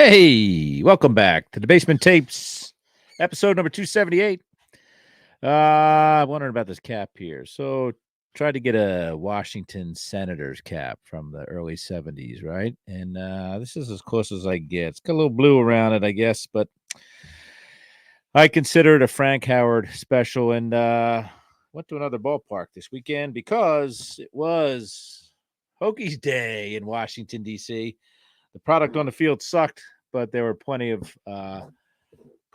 Hey, welcome back to the Basement Tapes, episode number 278. Wondering about this cap here. So, tried to get a Washington Senators cap from the early 70s, right? And this is as close as I get. It's got a little blue around it, I guess, but I consider it a Frank Howard special and went to another ballpark this weekend because it was Hokies Day in Washington, D.C. The product on the field sucked, but there were plenty of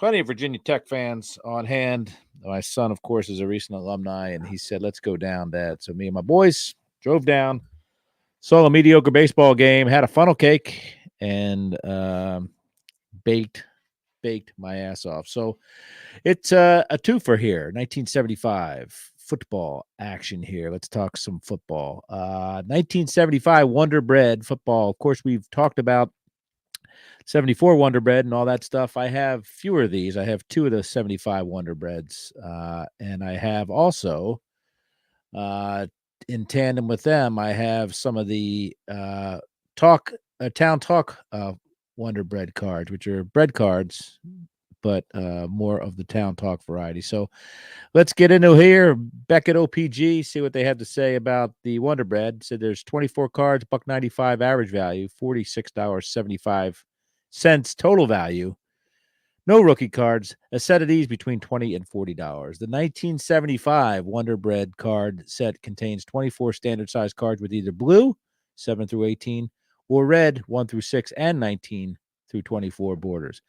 Virginia Tech fans on hand. My son, of course, is a recent alumni, and he said, "Let's go down, Dad." So me and my boys drove down, saw a mediocre baseball game, had a funnel cake, and baked my ass off. So it's a twofer here. 1975 football action here. Let's talk some football. 1975 Wonder Bread football. Of course, we've talked about 74 Wonder Bread and all that stuff. I have fewer of these. I have two of the 75 Wonder Breads. And I have also, in tandem with them, I have some of the Town Talk Wonder Bread cards, which are bread cards, but more of the Town Talk variety. So let's get into here. Beckett OPG, see what they have to say about the Wonder Bread. Said there's 24 cards, $1.95 average value, $46.75 total value. No rookie cards. A set of these between $20 and $40. The 1975 Wonder Bread card set contains 24 standard size cards with either blue, 7 through 18, or red, 1 through 6, and 19 through 24 borders.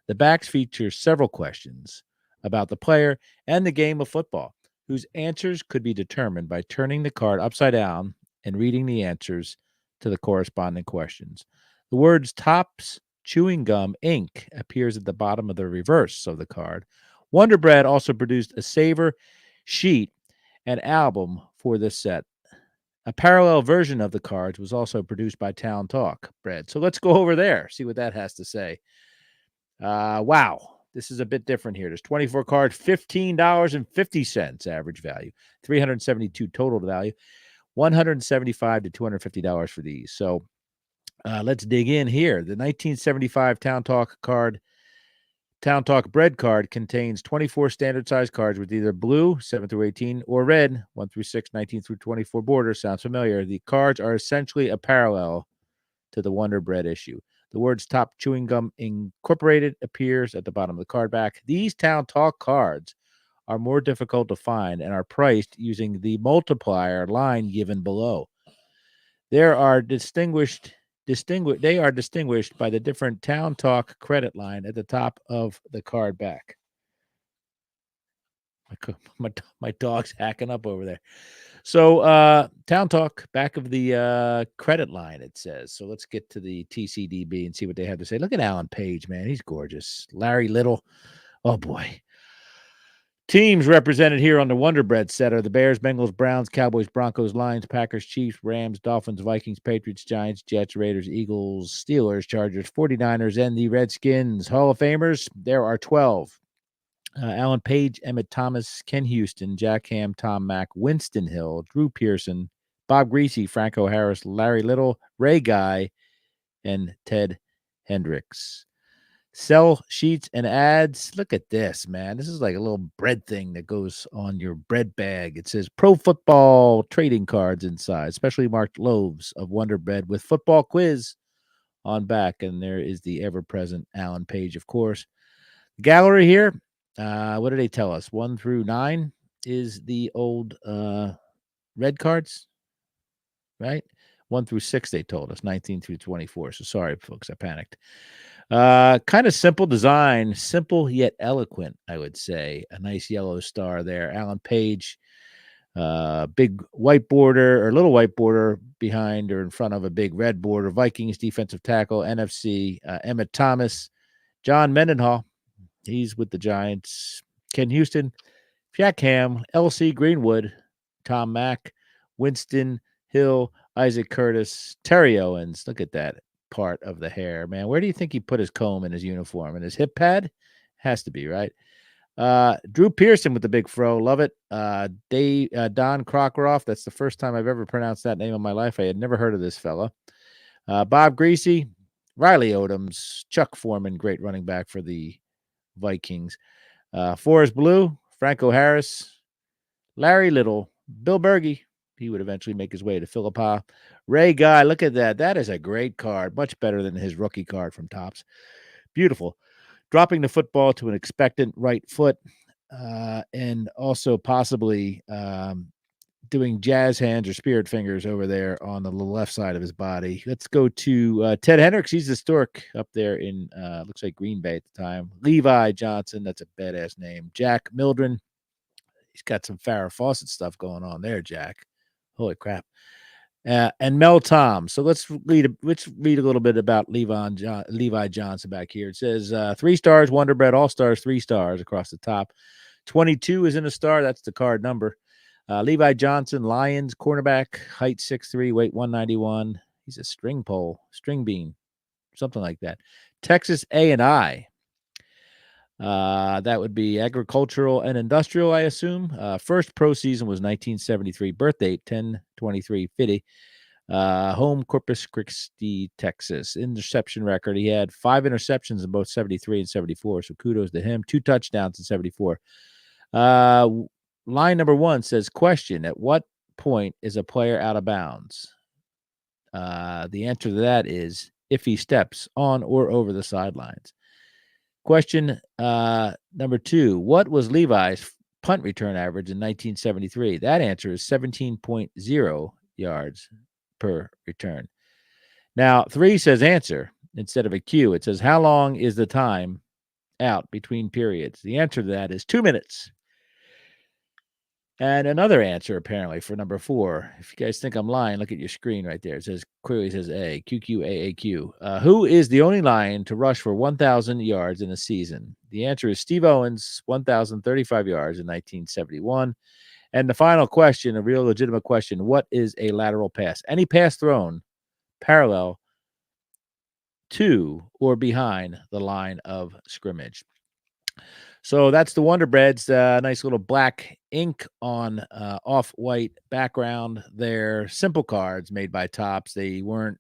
The backs feature several questions about the player and the game of football, whose answers could be determined by turning the card upside down and reading the answers to the corresponding questions. The words Tops Chewing Gum Ink appears at the bottom of the reverse of the card. Wonder Bread also produced a saver sheet and album for this set. A parallel version of the cards was also produced by Town Talk Bread. So let's go over there, see what that has to say. Wow. This is a bit different here. There's 24 cards, $15.50 average value, 372 total value, $175 to $250 for these. So let's dig in here. The 1975 Town Talk Bread card contains 24 standard size cards with either blue, 7 through 18, or red, 1 through 6, 19 through 24 borders. Sounds familiar. The cards are essentially a parallel to the Wonder Bread issue. The words Top Chewing Gum Incorporated appears at the bottom of the card back. These Town Talk cards are more difficult to find and are priced using the multiplier line given below. They are distinguished by the different Town Talk credit line at the top of the card back. My dog's hacking up over there. So Town Talk, back of the credit line, it says. So let's get to the TCDB and see what they have to say. Look at Alan Page, man. He's gorgeous. Larry Little. Oh, boy. Teams represented here on the Wonder Bread set are the Bears, Bengals, Browns, Cowboys, Broncos, Lions, Packers, Chiefs, Rams, Dolphins, Vikings, Patriots, Giants, Jets, Raiders, Eagles, Steelers, Chargers, 49ers, and the Redskins. Hall of Famers, there are 12. Alan Page, Emmett Thomas, Ken Houston, Jack Ham, Tom Mack, Winston Hill, Drew Pearson, Bob Greasy, Franco Harris, Larry Little, Ray Guy, and Ted Hendricks. Sell sheets and ads. Look at this, man. This is like a little bread thing that goes on your bread bag. It says Pro Football trading cards inside, specially marked loaves of Wonder Bread with football quiz on back. And there is the ever-present Alan Page, of course. The gallery here, what do they tell us? 1 through 9 is the old red cards, right? 1 through 6, they told us, 19 through 24. So sorry, folks, I panicked. Kind of simple design, simple yet eloquent, I would say. A nice yellow star there. Alan Page, big white border or little white border behind or in front of a big red border. Vikings defensive tackle, NFC, Emmett Thomas, John Mendenhall. He's with the Giants. Ken Houston, Jack Ham, LC Greenwood, Tom Mack, Winston Hill, Isaac Curtis, Terry Owens. Look at that part of the hair, man. Where do you think he put his comb in his uniform? In his hip pad? Has to be, right? Drew Pearson with the big fro. Love it. Don Krokoroff. That's the first time I've ever pronounced that name in my life. I had never heard of this fella. Bob Greasy, Riley Odoms, Chuck Foreman, great running back for the Vikings. Forrest Blue, Franco Harris, Larry Little, Bill Berge. He would eventually make his way to Philippi. Ray Guy, look at that. That is a great card. Much better than his rookie card from Topps. Beautiful. Dropping the football to an expectant right foot, and also possibly doing jazz hands or spirit fingers over there on the left side of his body. Let's go to Ted Hendricks. He's the stork up there in, looks like Green Bay at the time. Levi Johnson. That's a badass name. Jack Mildren. He's got some Farrah Fawcett stuff going on there, Jack. Holy crap. And Mel Tom. So let's read a little bit about Levi Johnson back here. It says 3 stars, Wonder Bread, All Stars, 3 stars across the top. 22 is in a star. That's the card number. Levi Johnson, Lions, cornerback, height 6'3", weight 191. He's a string bean, something like that. Texas A&I. That would be agricultural and industrial, I assume. First pro season was 1973. Birth date 10/23/50. Home Corpus Christi, Texas. Interception record. He had 5 interceptions in both 73 and 74. So kudos to him. 2 touchdowns in 74. Line number 1 says, question, at what point is a player out of bounds? The answer to that is if he steps on or over the sidelines. Question number 2, what was Levi's punt return average in 1973? That answer is 17.0 yards per return. Now, 3 says answer instead of a Q. It says, how long is the time out between periods? The answer to that is 2 minutes. And another answer, apparently, for number 4. If you guys think I'm lying, look at your screen right there. It says, clearly says A, QQAAQ. Who is the only Lion to rush for 1,000 yards in a season? The answer is Steve Owens, 1,035 yards in 1971. And the final question, a real legitimate question, what is a lateral pass? Any pass thrown parallel to or behind the line of scrimmage. So that's the Wonder Breads. Nice little black ink on off-white background. They're simple cards made by Topps. They weren't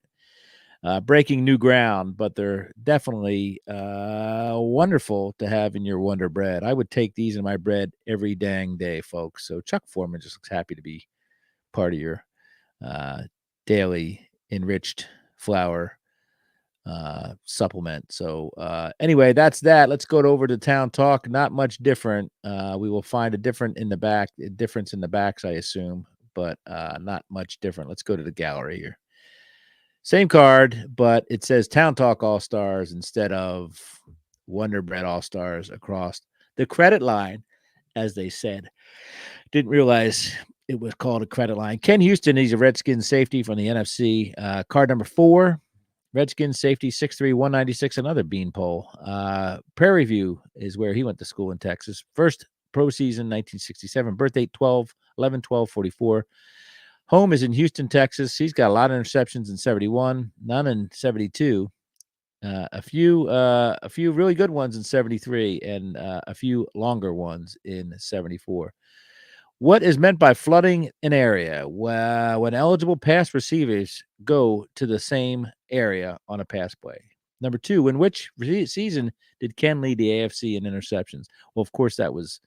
breaking new ground, but they're definitely wonderful to have in your Wonder Bread. I would take these in my bread every dang day, folks. So Chuck Foreman just looks happy to be part of your daily enriched flour supplement. So anyway, that's that. Let's go over to Town Talk. Not much different. We will find a difference in the backs, I assume, but not much different. Let's go to the gallery here. Same card, but it says Town Talk All Stars instead of Wonder Bread All Stars across the credit line, as they said. Didn't realize it was called a credit line. Ken Houston, he's a Redskins safety from the NFC. Card number 4. Redskins safety, 6'3", 196, another beanpole. Prairie View is where he went to school in Texas. First pro season, 1967. Birth date, 11/12/44. Home is in Houston, Texas. He's got a lot of interceptions in 71, none in 72. A few really good ones in 73, and a few longer ones in 74. What is meant by flooding an area? When eligible pass receivers go to the same area on a pass play. Number 2, in which season did Ken lead the AFC in interceptions? Well, of course, that was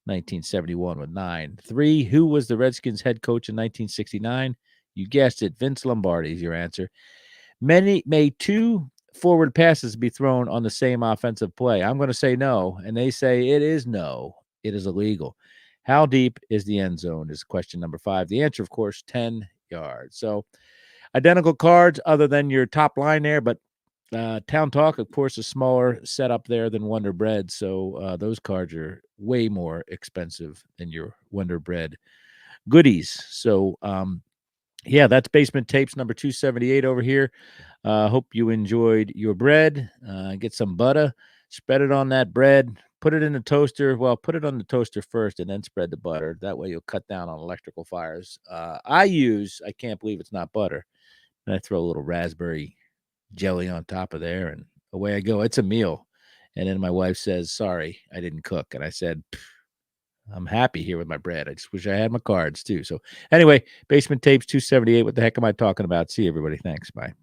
1971 with 9. 3, who was the Redskins head coach in 1969? You guessed it, Vince Lombardi is your answer. May 2 forward passes be thrown on the same offensive play? I'm going to say no, and they say it is no. It is illegal. How deep is the end zone is question number 5. The answer, of course, 10 yards. So identical cards other than your top line there, but Town Talk, of course, a smaller setup there than Wonder Bread. So those cards are way more expensive than your Wonder Bread goodies. So, yeah, that's Basement Tapes number 278 over here. Hope you enjoyed your bread. Get some butter, spread it on that bread, put it in the toaster. Well, put it on the toaster first and then spread the butter. That way you'll cut down on electrical fires. I can't believe it's not butter. And I throw a little raspberry jelly on top of there, and away I go. It's a meal. And then my wife says, sorry, I didn't cook. And I said, I'm happy here with my bread. I just wish I had my cards too. So anyway, Basement Tapes 278. What the heck am I talking about? See you, everybody. Thanks. Bye.